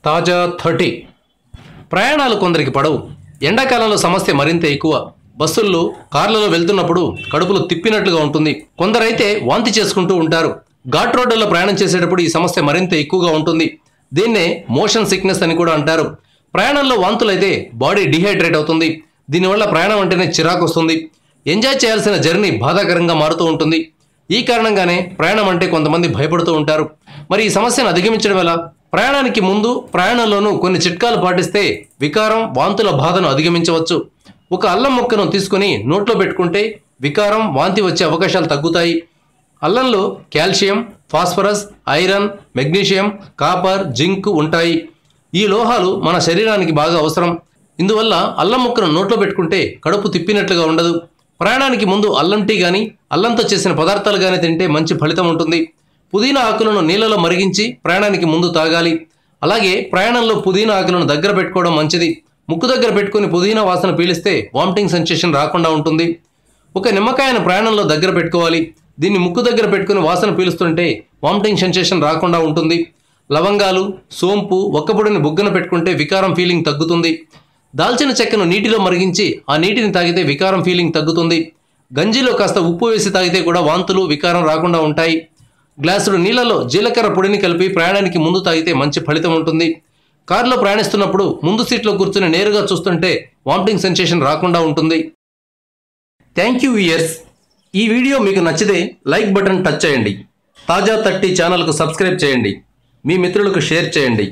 తాజా 30 ప్రయాణాలు కొందరికి పడవు. ఎండాకాలంలో సమస్య మరింత ఎక్కువ. బస్సుల్లో కార్లలో వెళ్తున్నప్పుడు కడుపులు తిప్పినట్లుగా ఉంటుంది. కొందరైతే వాంతి చేసుకుంటూ ఉంటారు. ఘాట్ రోడ్డుల్లో ప్రయాణం చేసేటప్పుడు ఈ సమస్య మరింత ఎక్కువగా ఉంటుంది. దీన్నే మోషన్ సిక్నెస్ అని కూడా అంటారు. ప్రయాణంలో వాంతులైతే బాడీ డిహైడ్రేట్ అవుతుంది. దీనివల్ల ప్రయాణం అంటేనే చిరాకు వస్తుంది. ఎంజాయ్ చేయాల్సిన జర్నీ బాధాకరంగా మారుతూ ఉంటుంది. ఈ కారణంగానే ప్రయాణం అంటే కొంతమంది భయపడుతూ ఉంటారు. మరి ఈ సమస్యను అధిగమించడం ఎలా? ప్రయాణానికి ముందు ప్రయాణంలోనూ కొన్ని చిట్కాలు పాటిస్తే వికారం, వాంతుల బాధను అధిగమించవచ్చు. ఒక అల్లం ముక్కను తీసుకుని నోట్లో పెట్టుకుంటే వికారం, వాంతి వచ్చే అవకాశాలు తగ్గుతాయి. అల్లంలో calcium, phosphorus, iron, magnesium, copper, zinc ఉంటాయి. ఈ లోహాలు మన శరీరానికి బాగా అవసరం. ఇందువల్ల అల్లం ముక్కను నోట్లో పెట్టుకుంటే కడుపు తిప్పినట్లుగా ఉండదు. ప్రయాణానికి ముందు అల్లం టీ కానీ, అల్లంతో చేసిన పదార్థాలు కానీ తింటే మంచి ఫలితం ఉంటుంది. పుదీనా ఆకులను నీళ్ళలో మరిగించి ప్రయాణానికి ముందు తాగాలి. అలాగే ప్రయాణంలో పుదీనా ఆకులను దగ్గర పెట్టుకోవడం మంచిది. ముక్కు దగ్గర పెట్టుకుని పుదీనా వాసన పీలిస్తే వామిటింగ్ సెన్సేషన్ రాకుండా ఉంటుంది. ఒక నిమ్మకాయను ప్రయాణంలో దగ్గర పెట్టుకోవాలి. దీన్ని ముక్కు దగ్గర పెట్టుకుని వాసన పీలుస్తుంటే వామిటింగ్ సెన్సేషన్ రాకుండా ఉంటుంది. లవంగాలు, సోంపు, ఒక్కపొడిని బుగ్గన పెట్టుకుంటే వికారం ఫీలింగ్ తగ్గుతుంది. దాల్చిన చెక్కను నీటిలో మరిగించి ఆ నీటిని తాగితే వికారం ఫీలింగ్ తగ్గుతుంది. గంజిలో కాస్త ఉప్పు వేసి తాగితే కూడా వాంతులు, వికారం రాకుండా ఉంటాయి. గ్లాసుడు నీళ్లలో జీలకర్ర పొడిని కలిపి ప్రయాణానికి ముందు తాగితే మంచి ఫలితం ఉంటుంది. కారులో ప్రయాణిస్తున్నప్పుడు ముందు సీట్లో కూర్చుని నేరుగా చూస్తుంటే వామిటింగ్ సెన్సేషన్ రాకుండా ఉంటుంది. Thank you viewers. ఈ వీడియో మీకు నచ్చితే లైక్ బటన్ టచ్ చేయండి. తాజా 30 ఛానల్కు సబ్స్క్రైబ్ చేయండి. మీ మిత్రులకు షేర్ చేయండి.